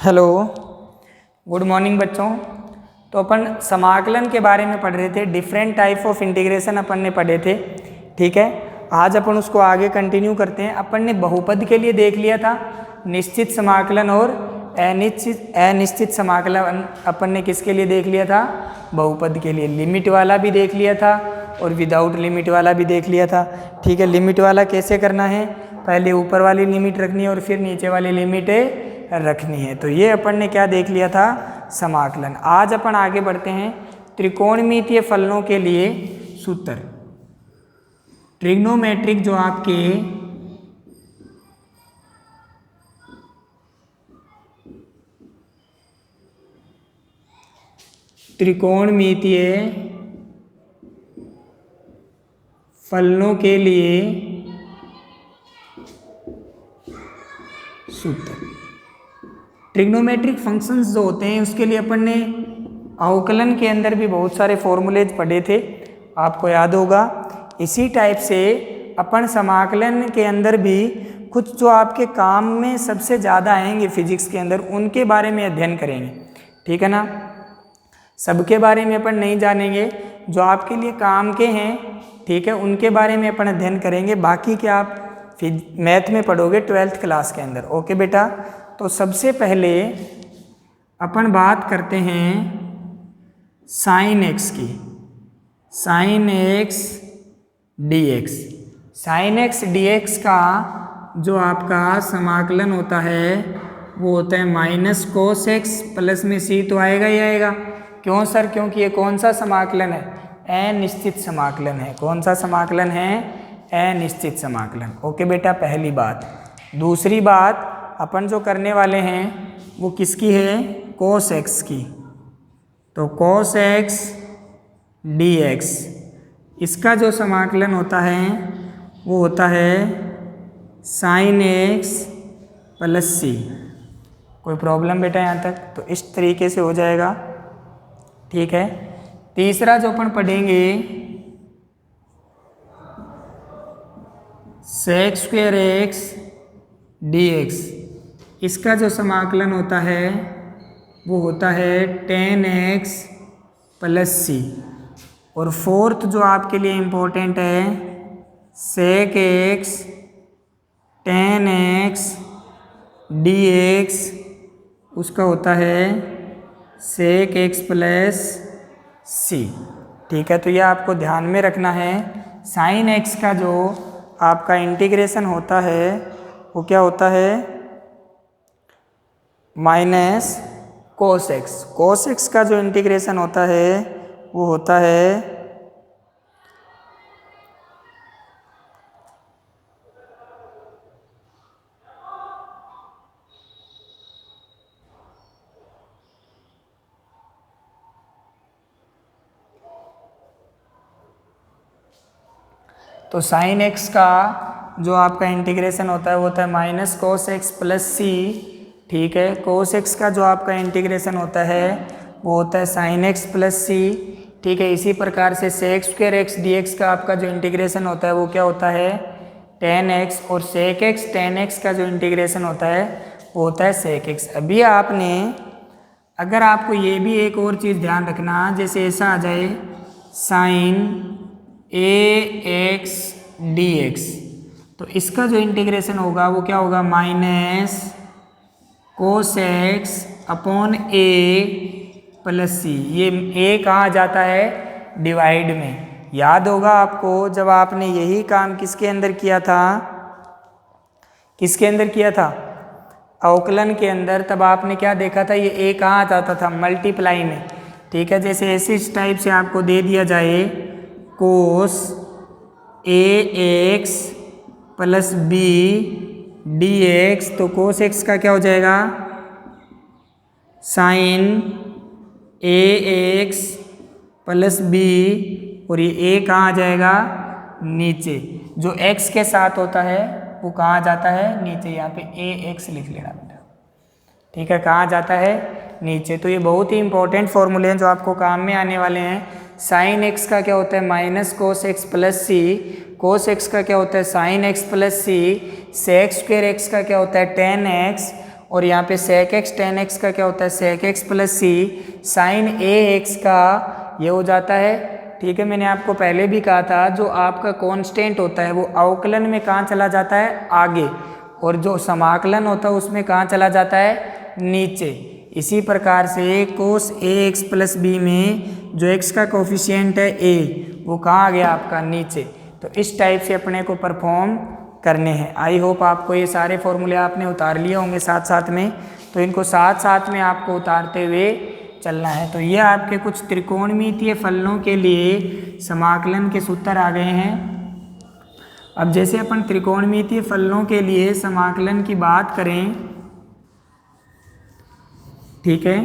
Hello, good morning बच्चों। तो अपन समाकलन के बारे में पढ़ रहे थे, डिफरेंट टाइप ऑफ इंटीग्रेशन अपन ने पढ़े थे। ठीक है, आज अपन उसको आगे कंटिन्यू करते हैं। अपन ने बहुपद के लिए देख लिया था निश्चित समाकलन और अनिश्चित समाकलन। अपन ने किसके लिए देख लिया था? बहुपद के लिए। लिमिट वाला भी देख लिया था और विदाउट लिमिट वाला भी देख लिया था। ठीक है, लिमिट वाला कैसे करना है? पहले ऊपर वाली लिमिट रखनी है और फिर नीचे वाली लिमिट रखनी है। तो ये अपन ने क्या देख लिया था? समाकलन। आज अपन आगे बढ़ते हैं त्रिकोणमितीय फलनों के लिए सूत्र। ट्रिग्नोमेट्रिक जो आपके त्रिकोणमितीय फलनों के लिए सूत्र। ट्रिग्नोमेट्रिक फंक्शंस जो होते हैं उसके लिए अपन ने अवकलन के अंदर भी बहुत सारे फॉर्मूलेज पढ़े थे, आपको याद होगा। इसी टाइप से अपन समाकलन के अंदर भी कुछ जो आपके काम में सबसे ज़्यादा आएंगे फिजिक्स के अंदर, उनके बारे में अध्ययन करेंगे। ठीक है ना, सबके बारे में अपन नहीं जानेंगे, जो आपके लिए काम के हैं, ठीक है, उनके बारे में अपन अध्ययन करेंगे। बाकी के आप मैथ में पढ़ोगे 12th क्लास के अंदर। ओके बेटा, तो सबसे पहले अपन बात करते हैं साइन एक्स की। Sine x d x. Sine x d x का जो आपका समाकलन होता है वो होता है माइनस कोस एक्स प्लस में सी। तो आएगा ही आएगा। क्यों सर? क्योंकि ये कौन सा समाकलन है? अनिश्चित समाकलन है। कौन सा समाकलन है? अनिश्चित समाकलन। ओके बेटा, पहली बात। दूसरी बात अपन जो करने वाले हैं वो किसकी है? कोस एक्स की। तो कोस एक्स डी एक्स, इसका जो समाकलन होता है वो होता है साइन एक्स प्लस सी। कोई प्रॉब्लम बेटा यहाँ तक? तो इस तरीके से हो जाएगा। ठीक है, तीसरा जो अपन पढ़ेंगे sec square x d x, इसका जो समाकलन होता है वो होता है टेन एक्स प्लस सी। और फोर्थ जो आपके लिए इम्पोर्टेंट है sec x tan x d x, उसका होता है सेक एक्स प्लस सी। ठीक है, तो ये आपको ध्यान में रखना है। साइन एक्स का जो आपका इंटीग्रेशन होता है वो क्या होता है? Minus cos x. कोस एक्स का जो इंटीग्रेशन होता है वो होता है तो साइन एक्स का जो आपका इंटीग्रेशन होता है वो होता है माइनस कोस एक्स प्लस सी। ठीक है, कोस एक्स का जो आपका इंटीग्रेशन होता है वो होता है साइन एक्स प्लस सी। ठीक है, इसी प्रकार से sec square x d x का आपका जो इंटीग्रेशन होता है वो क्या होता है? Ten x. और सेक एक्स टेन एक्स का जो इंटीग्रेशन होता है वो होता है सेक एक्स। अभी आपने, अगर आपको ये भी एक और चीज़ ध्यान रखना, जैसे ऐसा आ जाए sign A x d X, तो इसका जो इंटीग्रेशन होगा वो क्या होगा? माइनस कोस एक्स अपॉन ए प्लस सी। ये ए कहाँ जाता है? डिवाइड में। याद होगा आपको, जब आपने यही काम किसके अंदर किया था? किसके अंदर किया था? अवकलन के अंदर। तब आपने क्या देखा था? ये ए कहाँ जाता था? मल्टीप्लाई में। ठीक है, जैसे ऐसे इस टाइप से आपको दे दिया जाए cos A X plus B D X, तो कोस एक्स का क्या हो जाएगा? Sine A X plus B, और ये ए कहाँ आ जाएगा? नीचे। जो एक्स के साथ होता है वो कहाँ जाता है? नीचे। यहाँ पे ए एक्स लिख लेना बेटा। ठीक है, कहाँ जाता है? नीचे। तो ये बहुत ही इंपॉर्टेंट फॉर्मूले हैं जो आपको काम में आने वाले हैं। साइन एक्स का क्या होता है? माइनस कोस एक्स प्लस सी। कोस एक्स का क्या होता है? साइन एक्स प्लस सी। सेक स्क्वायर एक्स का क्या होता है? Ten x. और यहाँ पे sec x tan x का क्या होता है sec x plus C sign A x का ये हो जाता है। ठीक है, मैंने आपको पहले भी कहा था जो आपका कांस्टेंट होता है वो अवकलन में कहाँ चला जाता है आगे, और जो समाकलन होता है उसमें कहाँ चला जाता है नीचे। इसी प्रकार से कोस ए एक्स प्लस बी में जो x का कोफिशिएंट है a वो कहाँ आ गया आपका नीचे। तो इस टाइप से अपने को परफॉर्म करने हैं। आई होप आपको ये सारे फॉर्मूले आपने उतार लिए होंगे साथ साथ में, तो इनको साथ साथ में आपको उतारते हुए चलना है। तो ये आपके कुछ त्रिकोणमितीय फलनों के लिए समाकलन के सूत्र आ गए हैं। अब जैसे अपन त्रिकोणमितीय फलनों के लिए समाकलन की बात करें, ठीक है,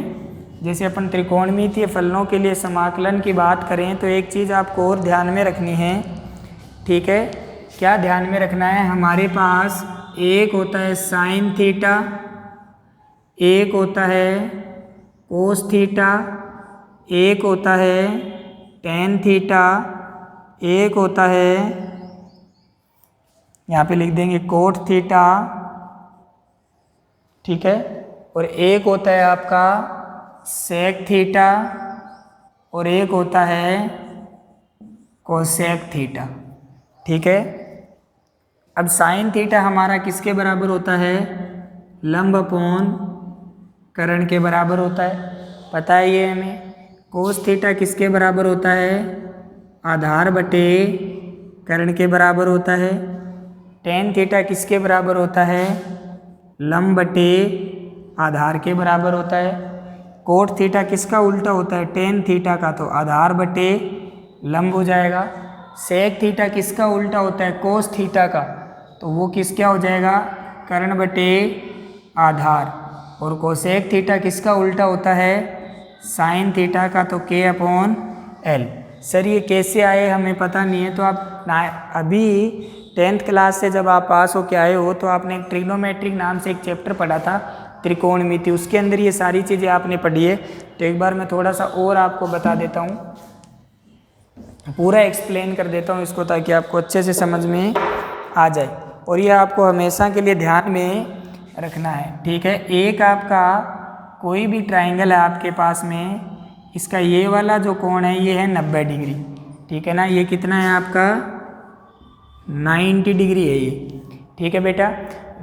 जैसे अपन त्रिकोणमितीय फलनों के लिए समाकलन की बात करें तो एक चीज़ आपको और ध्यान में रखनी है। ठीक है, क्या ध्यान में रखना है, हमारे पास एक होता है साइन थीटा, एक होता है कोस थीटा, एक होता है टेन थीटा, एक होता है यहाँ पे लिख देंगे कोट थीटा, ठीक है, और एक होता है आपका सेक थीटा, और एक होता है कोसेक थीटा। ठीक है, अब साइन थीटा हमारा किसके बराबर होता है, लंब अपॉन कर्ण के बराबर होता है, पता है ये हमें। कोस थीटा किसके बराबर होता है, आधार बटे कर्ण के बराबर होता है। टेन थीटा किसके बराबर होता है, लंब बटे आधार के बराबर होता है। कोट थीटा किसका उल्टा होता है, टेन थीटा का, तो आधार बटे लंब हो जाएगा। सेक थीटा किसका उल्टा होता है, कोस थीटा का, तो वो किस क्या हो जाएगा, कर्ण बटे आधार। और कोसेक थीटा किसका उल्टा होता है, साइन थीटा का, तो के अपॉन एल। सर ये कैसे आए हमें पता नहीं है, तो आप अभी 10th क्लास से जब आप पास होके आए हो तो आपने एक ट्रिग्नोमेट्रिक नाम से एक चैप्टर पढ़ा था त्रिकोणमिति, उसके अंदर ये सारी चीज़ें आपने पढ़ी है। तो एक बार मैं थोड़ा सा और आपको बता देता हूँ, पूरा एक्सप्लेन कर देता हूँ इसको ताकि आपको अच्छे से समझ में आ जाए, और ये आपको हमेशा के लिए ध्यान में रखना है। ठीक है, एक आपका कोई भी ट्राइंगल है आपके पास में, इसका ये वाला जो कोण है ये है 90 डिग्री। ठीक है ना, ये कितना है आपका 90 डिग्री है ये। ठीक है बेटा,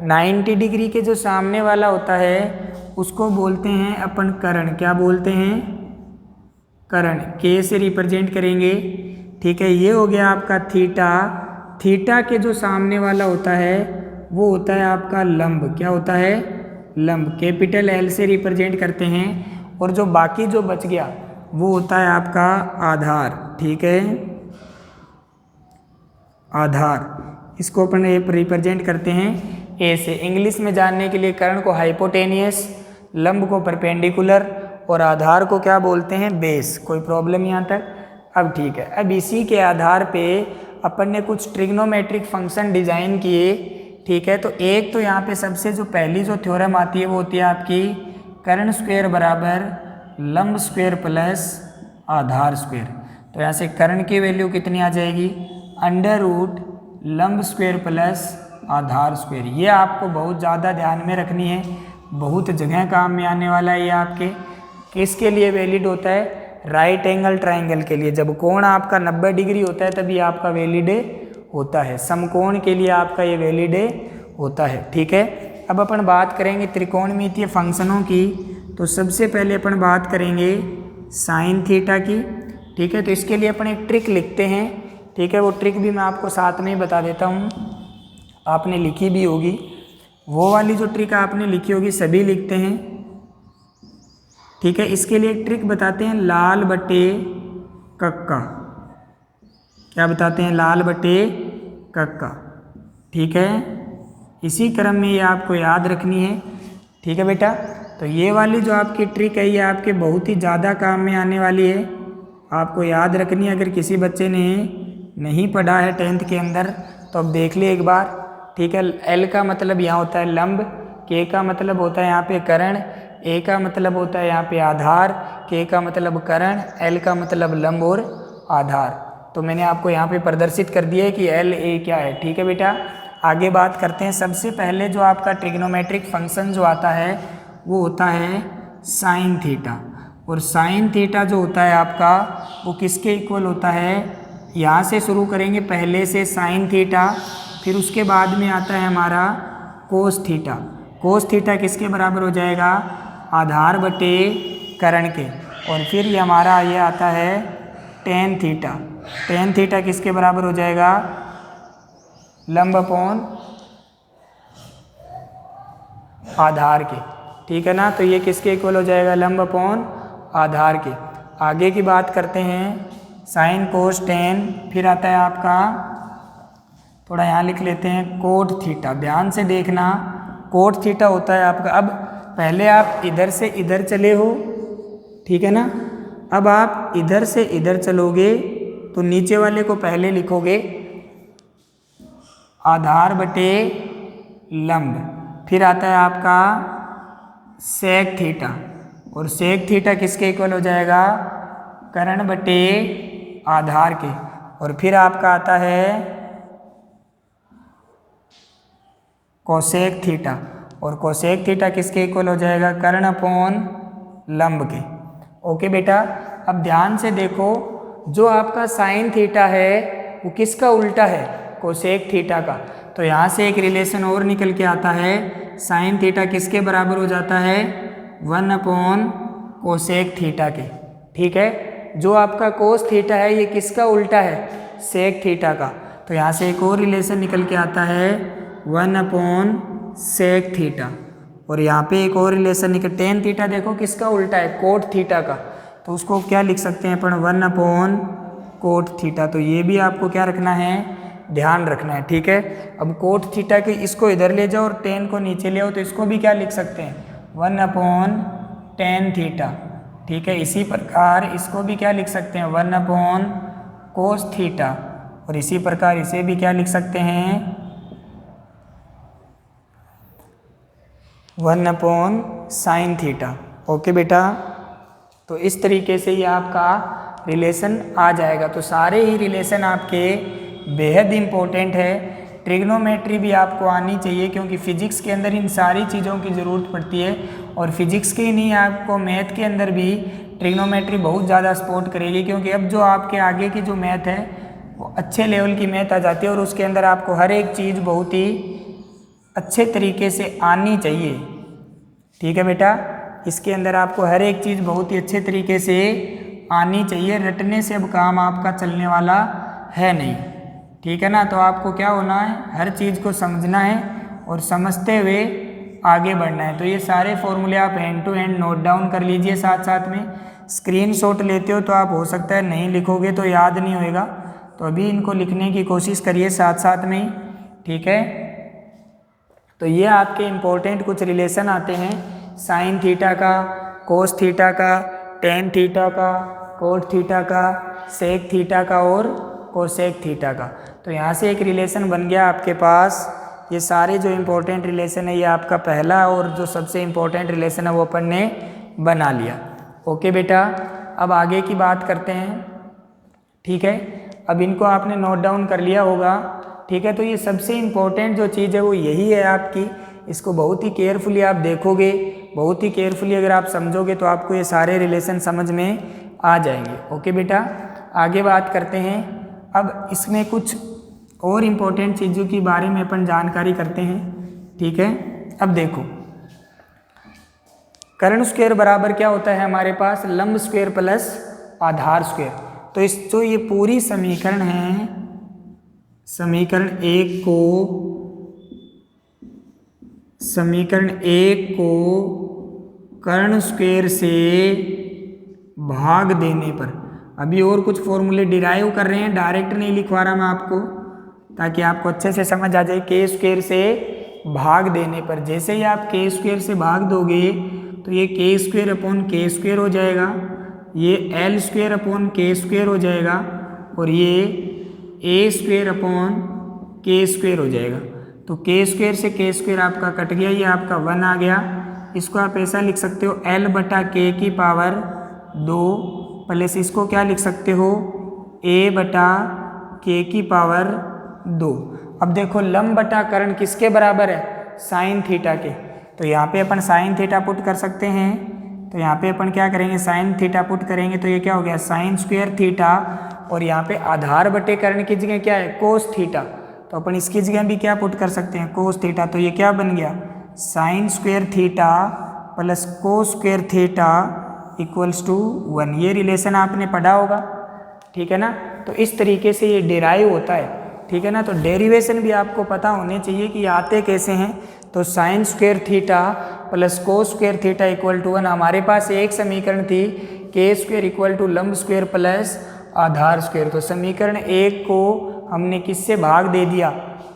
90 डिग्री के जो सामने वाला होता है उसको बोलते हैं अपन कर्ण। क्या बोलते हैं, कर्ण, के से रिप्रेजेंट करेंगे। ठीक है, ये हो गया आपका थीटा। थीटा के जो सामने वाला होता है वो होता है आपका लंब। क्या होता है, लंब, कैपिटल एल से रिप्रेजेंट करते हैं। और जो बाकी जो बच गया वो होता है आपका आधार। ठीक है, आधार, इसको अपन रिप्रेजेंट करते हैं ए से। इंग्लिश में जानने के लिए कर्ण को हाइपोटेनियस, लंब को परपेंडिकुलर, और आधार को क्या बोलते हैं, बेस। कोई प्रॉब्लम यहाँ तक। अब ठीक है, अब इसी के आधार पे अपन ने कुछ ट्रिग्नोमेट्रिक फंक्शन डिजाइन किए। ठीक है, तो एक तो यहाँ पे सबसे जो पहली जो थ्योरम आती है वो होती है आपकी कर्ण स्क्वायर बराबर लंब स्क्वायर प्लस आधार स्क्वायर। तो यहाँ से कर्ण की वैल्यू कितनी आ जाएगी, अंडर रूट लंब स्क्वायर प्लस आधार स्क्वायर। ये आपको बहुत ज़्यादा ध्यान में रखनी है, बहुत जगह काम में आने वाला है ये आपके। किसके लिए वैलिड होता है, राइट एंगल ट्राइंगल के लिए। जब कोण आपका 90 डिग्री होता है तभी आपका वैलिड होता है, समकोण के लिए आपका ये वैलिड होता है। ठीक है, अब अपन बात करेंगे त्रिकोणमितीय फंक्शनों की। तो सबसे पहले अपन बात करेंगे साइन थीटा की। ठीक है, तो इसके लिए अपन एक ट्रिक लिखते हैं। ठीक है, वो ट्रिक भी मैं आपको साथ में ही बता देता हूँ, आपने लिखी भी होगी। वो वाली जो ट्रिक आपने लिखी होगी सभी लिखते हैं। ठीक है, इसके लिए एक ट्रिक बताते हैं, लाल बटे कक्का। क्या बताते हैं, लाल बटे कक्का। ठीक है, इसी क्रम में ये आपको याद रखनी है। ठीक है बेटा, तो ये वाली जो आपकी ट्रिक है ये आपके बहुत ही ज़्यादा काम में आने वाली है, आपको याद रखनी है। अगर किसी बच्चे ने नहीं पढ़ा है 10th के अंदर तो अब देख लिए एक बार। ठीक है, एल का मतलब यहाँ होता है लंब, के का मतलब होता है यहाँ पे कर्ण, ए का मतलब होता है यहाँ पे आधार, के का मतलब कर्ण, एल का मतलब लंब और आधार। तो मैंने आपको यहाँ पे प्रदर्शित कर दिया है कि एल ए क्या है। ठीक है बेटा, आगे बात करते हैं। सबसे पहले जो आपका ट्रिग्नोमेट्रिक फंक्शन जो आता है वो होता है साइन थीटा, और साइन थीटा जो होता है आपका वो किसके इक्वल होता है, यहाँ से शुरू करेंगे पहले से साइन थीटा, फिर उसके बाद में आता है हमारा कोस थीटा। कोस थीटा किसके बराबर हो जाएगा, आधार बटे कर्ण के, और फिर ये हमारा ये आता है टेन थीटा। टेन थीटा किसके बराबर हो जाएगा, लंब अपॉन आधार के, ठीक है ना। तो ये किसके इक्वल हो जाएगा, लंब अपॉन आधार के। आगे की बात करते हैं साइन कोस टेन, फिर आता है आपका, थोड़ा यहाँ लिख लेते हैं कोट थीटा। ध्यान से देखना, कोट थीटा होता है आपका, अब पहले आप इधर से इधर चले हो, ठीक है ना। अब आप इधर से इधर चलोगे तो नीचे वाले को पहले लिखोगे आधार बटे लंब, फिर आता है आपका सेक थीटा, और सेक थीटा किसके इक्वल हो जाएगा, कर्ण बटे आधार के, और फिर आपका आता है कोसेक थीटा, और कोसेक थीटा किसके इक्वल हो जाएगा, कर्ण अपॉन लंब के। ओके बेटा, अब ध्यान से देखो, जो आपका साइन थीटा है वो किसका उल्टा है, कोसेक थीटा का। तो यहाँ से एक रिलेशन और निकल के आता है, साइन थीटा किसके बराबर हो जाता है, 1 अपॉन कोसेक थीटा के, ठीक है। जो आपका कोस थीटा है ये किसका उल्टा है, सेक थीटा का। तो यहाँ से एक और रिलेशन निकल के आता है 1 अपॉन सेक थीटा, और यहाँ पे एक और रिलेशन निकल, टेन थीटा देखो किसका उल्टा है, कोट थीटा का। तो उसको क्या लिख सकते हैं अपन, 1 अपॉन कोट थीटा। तो ये भी आपको क्या रखना है, ध्यान रखना है, ठीक है। अब कोट थीटा के इसको इधर ले जाओ और टेन को नीचे ले आओ, तो इसको भी क्या लिख सकते हैं, 1 अपॉन टेन थीटा, ठीक है। इसी प्रकार इसको भी क्या लिख सकते हैं, 1 अपॉन कोस थीटा, और इसी प्रकार इसे भी क्या लिख सकते हैं, 1 अपॉन साइन थीटा। ओके बेटा, तो इस तरीके से ये आपका रिलेशन आ जाएगा। तो सारे ही रिलेशन आपके बेहद इम्पोर्टेंट है। ट्रिग्नोमेट्री भी आपको आनी चाहिए, क्योंकि फिजिक्स के अंदर इन सारी चीज़ों की ज़रूरत पड़ती है, और फिजिक्स के ही नहीं, आपको मैथ के अंदर भी ट्रिग्नोमेट्री बहुत ज़्यादा सपोर्ट करेगी, क्योंकि अब जो आपके आगे की जो मैथ है वो अच्छे लेवल की मैथ आ जाती है, और उसके अंदर आपको हर एक चीज़ बहुत ही अच्छे तरीके से आनी चाहिए, ठीक है बेटा। इसके अंदर आपको हर एक चीज़ बहुत ही अच्छे तरीके से आनी चाहिए, रटने से अब काम आपका चलने वाला है नहीं, ठीक है ना। तो आपको क्या होना है, हर चीज़ को समझना है और समझते हुए आगे बढ़ना है। तो ये सारे फॉर्मूले आप hand to hand note down कर लीजिए, साथ साथ में स्क्रीनशॉट लेते हो तो आप हो सकता है नहीं लिखोगे तो याद नहीं होएगा, तो अभी इनको लिखने की कोशिश करिए साथ साथ में ही, ठीक है। तो ये आपके इम्पोर्टेंट कुछ रिलेशन आते हैं, साइन थीटा का, कोस थीटा का, टेन थीटा का, कोट थीटा का, सेक थीटा का और कोसेक थीटा का। तो यहाँ से एक रिलेशन बन गया आपके पास। ये सारे जो इम्पोर्टेंट रिलेशन है ये आपका पहला और जो सबसे इम्पोर्टेंट रिलेशन है वो अपन ने बना लिया। ओके बेटा, अब आगे की बात करते हैं, ठीक है। अब इनको आपने नोट डाउन कर लिया होगा, ठीक है। तो ये सबसे इम्पोर्टेंट जो चीज़ है वो यही है आपकी, इसको बहुत ही केयरफुली आप देखोगे, बहुत ही केयरफुली अगर आप समझोगे तो आपको ये सारे रिलेशन समझ में आ जाएंगे। ओके बेटा, आगे बात करते हैं। अब इसमें कुछ और इम्पोर्टेंट चीज़ों के बारे में अपन जानकारी करते हैं, ठीक है। अब देखो, कर्ण स्क्वायर बराबर क्या होता है हमारे पास, लंब स्क्वायर प्लस आधार स्क्वायर। तो इस जो ये पूरी समीकरण है, समीकरण एक को कर्ण स्क्वायर से भाग देने पर, अभी और कुछ फॉर्मूले डिराइव कर रहे हैं, डायरेक्ट नहीं लिखवा रहा मैं आपको, ताकि आपको अच्छे से समझ आ जाए। के स्क्वायर से भाग देने पर, जैसे ही आप के स्क्वायर से भाग दोगे तो ये के स्क्वायर अपॉन के स्क्वायर हो जाएगा, ये एल स्क्वायर अपॉन के स्क्वायर हो जाएगा, और ये ए स्क्वायर अपॉन के स्क्वायर हो जाएगा। तो के स्क्वायर से के स्क्वायर आपका कट गया, ये आपका 1 आ गया। इसको आप ऐसा लिख सकते हो, एल बटा के की पावर 2 प्लस इसको क्या लिख सकते हो, ए बटा के की पावर 2। अब देखो लंब बटा कर्ण किसके बराबर है, साइन थीटा के। तो यहाँ पे अपन साइन थीटा पुट कर सकते हैं। तो यहाँ पे अपन क्या करेंगे, साइन थीटा पुट करेंगे तो ये क्या हो गया, साइन स्क्वायर थीटा। और यहाँ पे आधार बटे कर्ण की जगह क्या है, कोस थीटा। तो अपन इसकी जगह भी क्या पुट कर सकते हैं, कोस थीटा। तो ये क्या बन गया, sine square theta plus cos square theta equals to 1। ये रिलेशन आपने पढ़ा होगा, ठीक है ना। तो इस तरीके से ये डिराइव होता है, ठीक है ना। तो डेरिवेशन भी आपको पता होने चाहिए कि आते कैसे हैं। तो sine square theta plus cos square theta equal to 1। हमारे पास एक समीकरण थी के स्क्वायर इक्वल टू लंब स्क्वायर प्लस आधार स्क्वायर। तो समीकरण 1 को हमने किससे भाग दे दिया,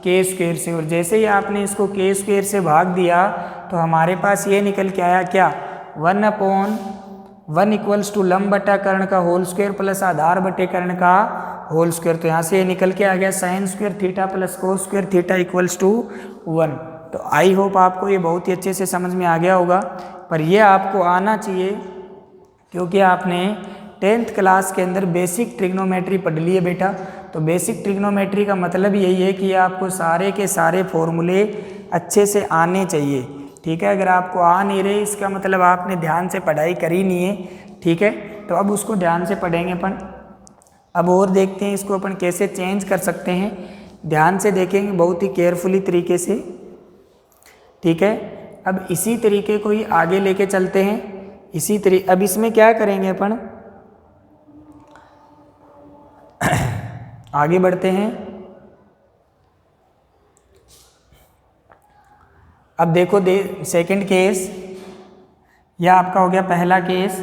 के स्क्वायर से। और जैसे ही आपने इसको के स्क्वायर से भाग दिया तो हमारे पास ये निकल के आया क्या, 1/1 इक्वल्स टू लंब बटा कर्ण का होल स्क्वायर प्लस आधार बटे कर्ण का होल स्क्वायर। तो यहाँ से ये निकल के आ गया sine square theta plus cos square theta equals to 1। तो आई होप आपको ये बहुत ही अच्छे से समझ में आ गया होगा। पर ये आपको आना चाहिए क्योंकि आपने 10th क्लास के अंदर बेसिक ट्रिग्नोमेट्री पढ़ ली है बेटा। तो बेसिक ट्रिग्नोमेट्री का मतलब यही है कि आपको सारे के सारे फॉर्मूले अच्छे से आने चाहिए, ठीक है। अगर आपको आ नहीं रहे इसका मतलब आपने ध्यान से पढ़ाई करी नहीं है, ठीक है। तो अब उसको ध्यान से पढ़ेंगे अपन। अब और देखते हैं इसको अपन कैसे चेंज कर सकते हैं, ध्यान से देखेंगे बहुत ही केयरफुली तरीके से, ठीक है। अब इसी तरीके को ही आगे लेके चलते हैं, इसी तरीके। अब इसमें क्या करेंगे अपन, आगे बढ़ते हैं। अब देखो सेकंड केस, यह आपका हो गया पहला केस,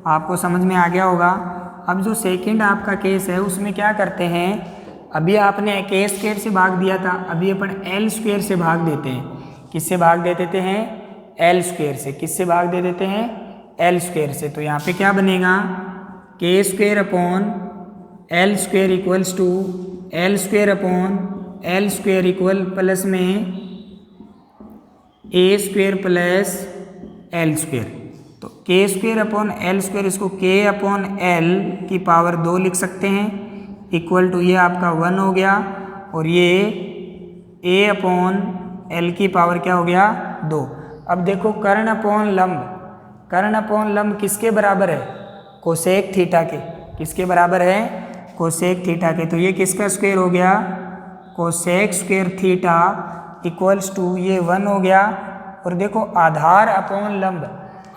आपको समझ में आ गया होगा। अब जो सेकंड आपका केस है उसमें क्या करते हैं, अभी आपने के स्क्वायर से भाग दिया था, अभी अपन एल स्क्वायर से भाग देते हैं। किससे भाग दे देते हैं, एल स्क्वायर से। किससे भाग दे देते हैं, एल स्क्वायर से। तो यहाँ पे क्या बनेगा, k square upon l square equals to L square upon l square equal plus में a square plus l square. तो k square upon l square, इसको के अपॉन एल की पावर 2 लिख सकते हैं, इक्वल टू ये आपका 1 हो गया। और ये ए अपॉन एल की पावर क्या हो गया, 2। अब देखो कर्ण अपॉन लंब, कर्ण अपॉन लंब किसके बराबर है, कोसेक थीटा के। किसके बराबर है, कोसेक थीटा के। तो ये किसका स्क्वायर हो गया, cosec square theta equals to ये 1 हो गया। और देखो आधार अपॉन लंब,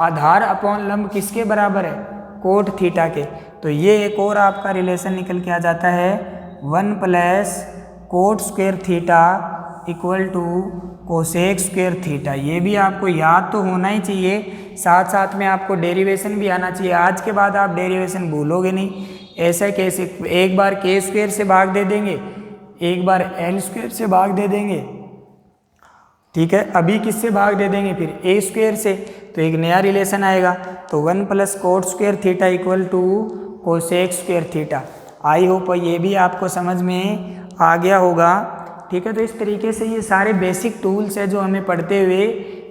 आधार अपॉन लंब किसके बराबर है, कोट थीटा के। तो ये एक और आपका रिलेशन निकल के आ जाता है 1 plus cot square theta equal to cosec square theta. ये भी आपको याद तो होना ही चाहिए, साथ साथ में आपको डेरिवेशन भी आना चाहिए। आज के बाद आप डेरिवेशन भूलोगे नहीं। ऐसा कैसे, एक बार के स्क्वायर से भाग दे देंगे, एक बार एल स्क्वायर से भाग दे देंगे, ठीक है। अभी किससे भाग दे देंगे, फिर ए स्क्वायर से। तो एक नया रिलेशन आएगा। तो 1 plus cot square theta equal to cosec square theta. I hope ये भी आपको समझ में आ गया होगा, ठीक है। तो इस तरीके से ये सारे बेसिक टूल्स है जो हमें पढ़ते हुए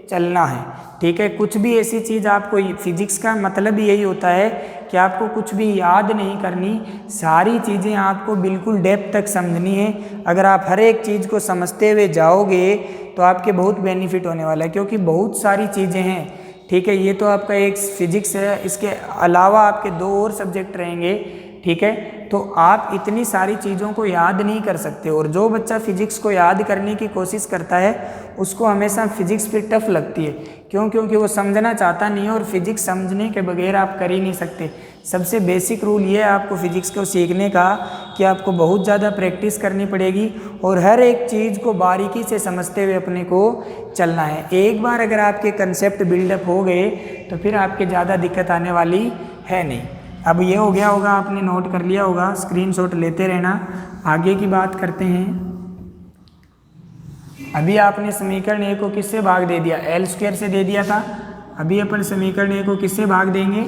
चलना है, ठीक है। कुछ भी ऐसी चीज़ आपको, फिजिक्स का मतलब ही यही होता है कि आपको कुछ भी याद नहीं करनी, सारी चीज़ें आपको बिल्कुल डेप्थ तक समझनी है। अगर आप हर एक चीज़ को समझते हुए जाओगे तो आपके बहुत बेनिफिट होने वाला है, क्योंकि बहुत सारी चीज़ें हैं, ठीक है। ये तो आपका एक फिजिक्स है, इसके अलावा आपके 2 और सब्जेक्ट रहेंगे, ठीक है। तो आप इतनी सारी चीज़ों को याद नहीं कर सकते। और जो बच्चा फिजिक्स को याद करने की कोशिश करता है उसको हमेशा फिजिक्स फिर टफ लगती है। क्यों, क्योंकि वो समझना चाहता नहीं है, और फिजिक्स समझने के बगैर आप कर ही नहीं सकते। सबसे बेसिक रूल ये है आपको फिजिक्स को सीखने का कि आपको बहुत ज़्यादा प्रैक्टिस करनी पड़ेगी और हर एक चीज़ को बारीकी से समझते हुए अपने को चलना है। एक बार अगर आपके कंसेप्ट बिल्डअप हो गए तो फिर आपके ज़्यादा दिक्कत आने वाली है नहीं। अब ये हो गया होगा, आपने नोट कर लिया होगा, स्क्रीनशॉट लेते रहना। आगे की बात करते हैं। अभी आपने समीकरण ए को किससे भाग दे दिया, एल स्क्वायर से दे दिया था। अभी अपन समीकरण ए को किससे भाग देंगे,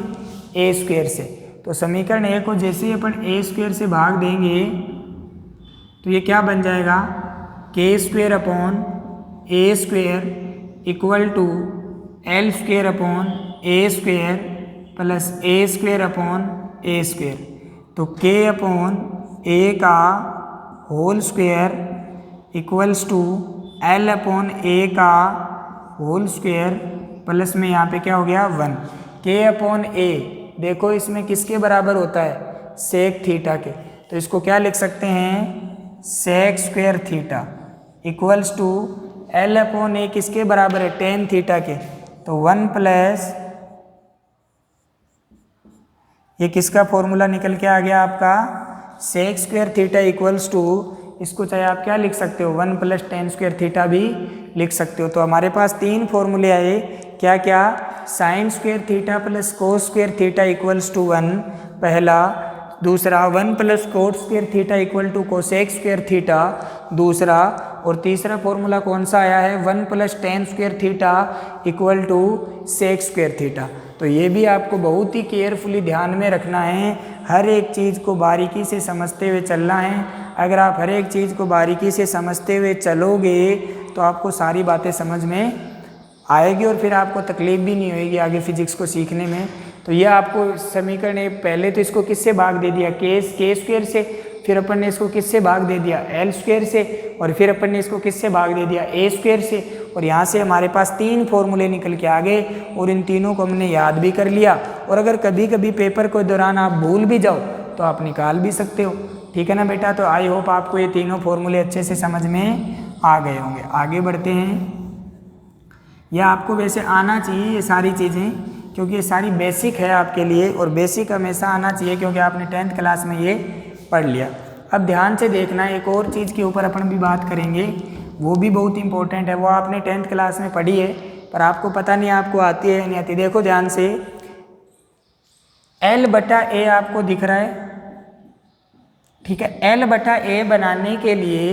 ए स्क्वायर से। तो समीकरण ए को जैसे ही अपन ए स्क्वायर से भाग देंगे तो ये क्या बन जाएगा, K square upon A square equal to L square upon A square plus A square upon A square. तो के अपॉन ए का whole square equals to L upon A का होल स्क्वायर प्लस में यहाँ पे क्या हो गया 1 के अपॉन ए। देखो इसमें किसके बराबर होता है, सेक थीटा के, तो इसको क्या लिख सकते हैं, sec square theta equals to L upon A किसके बराबर है, टेन थीटा के, तो 1 प्लस ये किसका फॉर्मूला निकल के आ गया आपका, sec square theta equals to, इसको चाहे आप क्या लिख सकते हो 1 प्लस टेन स्क्वायर थीटा भी लिख सकते हो। तो हमारे पास तीन फॉर्मूले आए, क्या क्या, sine square theta plus cos square theta equals to 1 पहला, दूसरा 1 plus cot square theta equal to cosec square theta दूसरा, और तीसरा फॉर्मूला कौन सा आया है 1 plus tan square theta equal to sec square theta. तो ये भी आपको बहुत ही केयरफुली ध्यान में रखना है, हर एक चीज़ को बारीकी से समझते हुए चलना है। अगर आप हर एक चीज़ को बारीकी से समझते हुए चलोगे तो आपको सारी बातें समझ में आएगी और फिर आपको तकलीफ भी नहीं होगी आगे फिजिक्स को सीखने में। तो ये आपको समीकरण पहले तो इसको किससे भाग दे दिया, के स्क्वायर से, फिर अपन ने इसको किससे भाग दे दिया, एल स्क्वायर से, और फिर अपन ने इसको किससे भाग दे दिया, ए स्क्वायर से, और यहाँ से हमारे पास तीन फॉर्मूले निकल के आ गए और इन तीनों को हमने याद भी कर लिया। और अगर कभी कभी पेपर के दौरान आप भूल भी जाओ तो आप निकाल भी सकते हो, ठीक है ना बेटा। तो आई होप आपको ये तीनों फॉर्मूले अच्छे से समझ में आ गए होंगे। आगे बढ़ते हैं, यह आपको वैसे आना चाहिए ये सारी चीज़ें, क्योंकि ये सारी बेसिक है आपके लिए, और बेसिक हमेशा आना चाहिए क्योंकि आपने 10th क्लास में ये पढ़ लिया। अब ध्यान से देखना, एक और चीज़ के ऊपर अपन भी बात करेंगे, वो भी बहुत इंपॉर्टेंट है, वो आपने 10th क्लास में पढ़ी है पर आपको पता नहीं आपको आती है या नहीं आती। देखो ध्यान से, L बटा ए आपको दिख रहा है, ठीक है। L बटा ए बनाने के लिए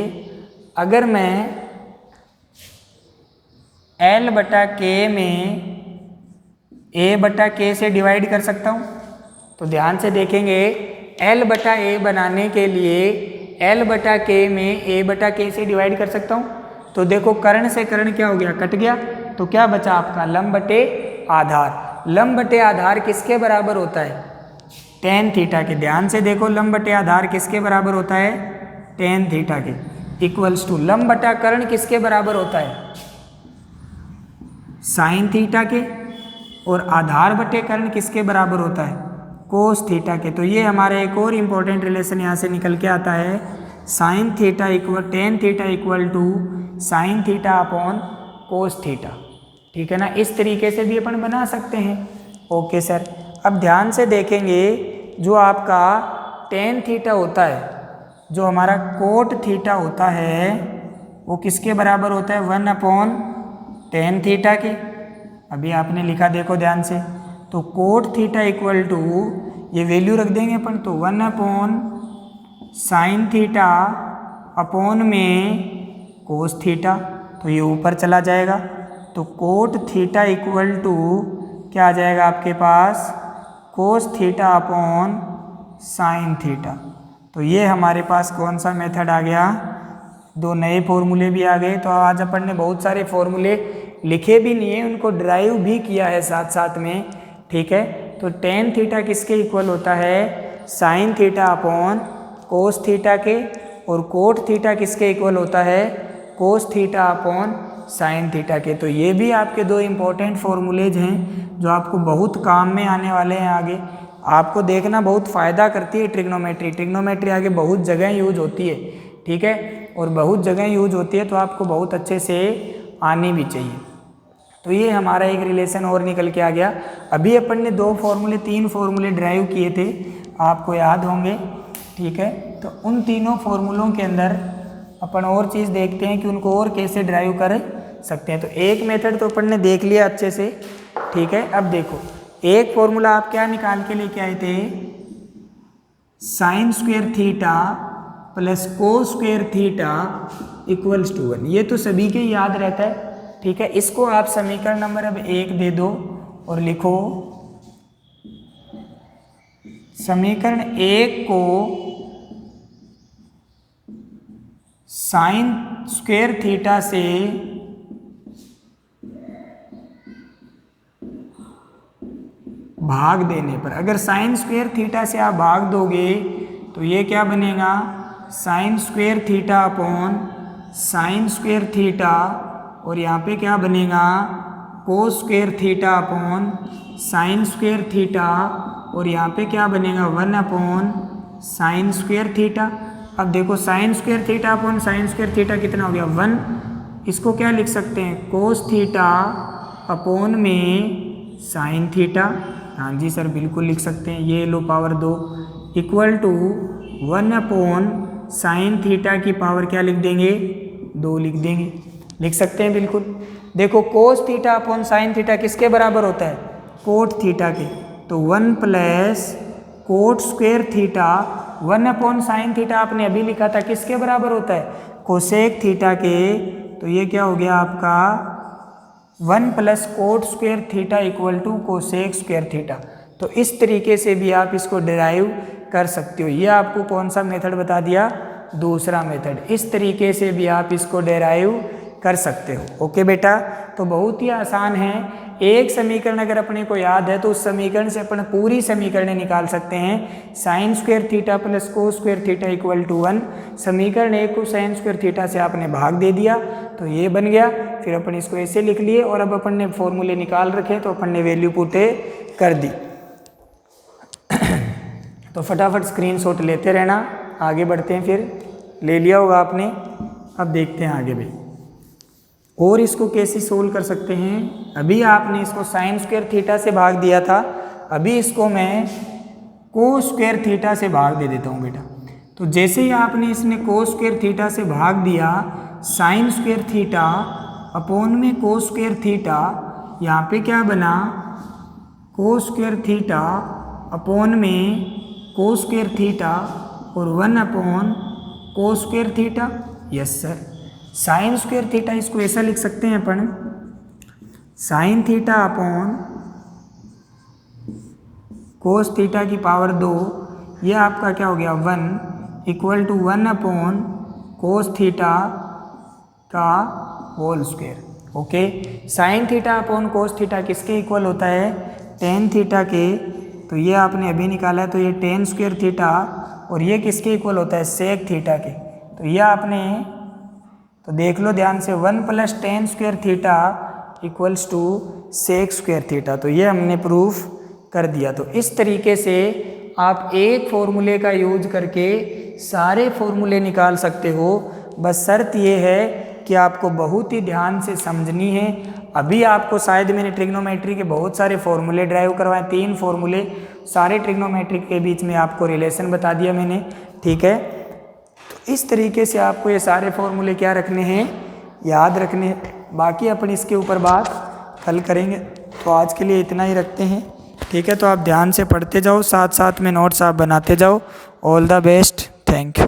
अगर मैं L बटा के में a बटा के से डिवाइड कर सकता हूँ, तो ध्यान से देखेंगे, L बटा ए बनाने के लिए L बटा के में a बटा के से डिवाइड कर सकता हूँ। तो देखो कर्ण से कर्ण क्या हो गया, कट गया, तो क्या बचा आपका लंब बटे आधार। लंब बटे आधार किसके बराबर होता है, टेन थीटा के। ध्यान से देखो, लंब बटे आधार किसके बराबर होता है, टेन थीटा के, इक्वल्स टू लंब बटा कर्ण किसके बराबर होता है, साइन थीटा के, और आधार बटे कर्ण किसके बराबर होता है, कोस थीटा के। तो ये हमारा एक और इम्पोर्टेंट रिलेशन यहाँ से निकल के आता है, sine theta equal tan theta equal to sine theta upon cos theta, ठीक है ना। इस तरीके से भी अपन बना सकते हैं। ओके सर, अब ध्यान से देखेंगे, जो आपका टेन थीटा होता है, जो हमारा कोट थीटा होता है, वो किसके बराबर होता है, 1 अपॉन टेन थीटा के। अभी आपने लिखा देखो ध्यान से, तो कोट थीटा इक्वल टू, ये वैल्यू रख देंगे अपन, तो 1 अपॉन साइन थीटा अपॉन में कोस थीटा, तो ये ऊपर चला जाएगा, तो कोट थीटा इक्वल टू क्या आ जाएगा आपके पास, cos theta upon sine theta. तो ये हमारे पास कौन सा मेथड आ गया, दो नए फॉर्मूले भी आ गए। तो आज अपन ने बहुत सारे फॉर्मूले लिखे भी नहीं है, उनको ड्राइव भी किया है साथ साथ में, ठीक है। तो टेन थीटा किसके इक्वल होता है, sine theta upon cos theta के, और कोट थीटा किसके इक्वल होता है, कोस थीटा अपॉन साइन थीटा के। तो ये भी आपके दो इम्पोर्टेंट फॉर्मूलेज हैं जो आपको बहुत काम में आने वाले हैं आगे। आपको देखना बहुत फ़ायदा करती है ट्रिग्नोमेट्री। ट्रिग्नोमेट्री आगे बहुत जगह यूज होती है, ठीक है, और बहुत जगह यूज होती है, तो आपको बहुत अच्छे से आनी भी चाहिए। तो ये हमारा एक रिलेशन और निकल के आ गया। अभी अपन ने तीन फॉर्मूले ड्राइव किए थे, आपको याद होंगे, ठीक है। तो उन तीनों फॉर्मूलों के अंदर अपन और चीज़ देखते हैं कि उनको और कैसे ड्राइव कर सकते हैं। तो एक मेथड तो अपन ने देख लिया अच्छे से, ठीक है। अब देखो, एक फॉर्मूला आप क्या निकाल के लेके आए थे, sine square theta plus cos square theta equals to 1। ये तो सभी के याद रहता है, ठीक है। इसको आप समीकरण नंबर अब 1 दे दो और लिखो, समीकरण 1 को साइन स्क्वायर थीटा से भाग देने पर, अगर साइन स्क्वायर थीटा से आप भाग दोगे तो ये क्या बनेगा, sign square theta upon sine square theta और यहाँ पे क्या बनेगा कोस square theta upon sine square theta और यहाँ पे क्या बनेगा 1 अपॉन साइन स्क्वायर थीटा। अब देखो sine square theta upon sine square theta कितना हो गया 1। इसको क्या लिख सकते हैं कोस थीटा अपॉन में साइन थीटा। हाँ जी सर बिल्कुल लिख सकते हैं। ये लो power 2 equal to 1 upon sine theta की पावर क्या लिख देंगे 2 लिख देंगे। लिख सकते हैं बिल्कुल। देखो कोस थीटा अपॉन साइन थीटा किसके बराबर होता है कोट थीटा के। तो 1 plus cot square theta 1 upon sine theta आपने अभी लिखा था किसके बराबर होता है कोसेक थीटा के। तो ये क्या हो गया आपका 1 plus cot square theta equal to cosec square theta. तो इस तरीके से भी आप इसको डिराइव कर सकते हो। ये आपको कौन सा मेथड बता दिया दूसरा मेथड। इस तरीके से भी आप इसको डिराइव कर सकते हो। ओके बेटा, तो बहुत ही आसान है। एक समीकरण अगर अपने को याद है तो उस समीकरण से अपन पूरी समीकरण निकाल सकते हैं। Sine square theta plus cos square theta equal to 1। समीकरण 1 को साइन स्क्वायर थीटा से आपने भाग दे दिया तो ये बन गया। फिर अपन इसको ऐसे लिख लिए और अब अपन ने फॉर्मूले निकाल रखे तो अपन ने वैल्यू पुट कर दी। तो फटाफट स्क्रीनशॉट लेते रहना। आगे बढ़ते हैं। फिर ले लिया होगा आपने। अब देखते हैं आगे भाई और इसको कैसे सोल्व कर सकते हैं। अभी आपने इसको साइन स्क्वायर थीटा से भाग दिया था, अभी इसको मैं कोस स्क्वायर थीटा से भाग दे देता हूँ बेटा। तो जैसे ही आपने इसने कोस स्क्वायर थीटा से भाग दिया साइन स्क्वायर थीटा अपॉन में कोस स्क्वायर थीटा, यहाँ पे क्या बना कोस स्क्वायर थीटा अपॉन में कोस स्क्वायर थीटा और 1 upon cos square theta. Yes sir. Sine square theta इसको ऐसा लिख सकते हैं अपन sine theta upon cos theta की पावर 2। ये आपका क्या हो गया 1 equal to 1 upon cos theta का whole square. Okay, sine theta upon cos theta किसके इक्वल होता है टेन थीटा के। तो ये आपने अभी निकाला है तो ये टेन स्क्वायर थीटा और ये किसके इक्वल होता है सेक थीटा के। तो ये आपने तो देख लो ध्यान से 1 plus tan square theta equals to sec square theta. तो ये हमने प्रूफ कर दिया। तो इस तरीके से आप एक फॉर्मूले का यूज करके सारे फॉर्मूले निकाल सकते हो। बस शर्त ये है कि आपको बहुत ही ध्यान से समझनी है। अभी आपको शायद मैंने ट्रिग्नोमेट्री के बहुत सारे फॉर्मूले ड्राइव करवाए, 3 फॉर्मूले, सारे ट्रिग्नोमेट्री के बीच में आपको रिलेशन बता दिया मैंने। ठीक है, तो इस तरीके से आपको ये सारे फॉर्मूले क्या रखने हैं याद रखने हैं। बाकी अपन इसके ऊपर बात कल करेंगे। तो आज के लिए इतना ही रखते हैं। ठीक है, तो आप ध्यान से पढ़ते जाओ, साथ साथ में नोट्स आप बनाते जाओ। All the best, thank you.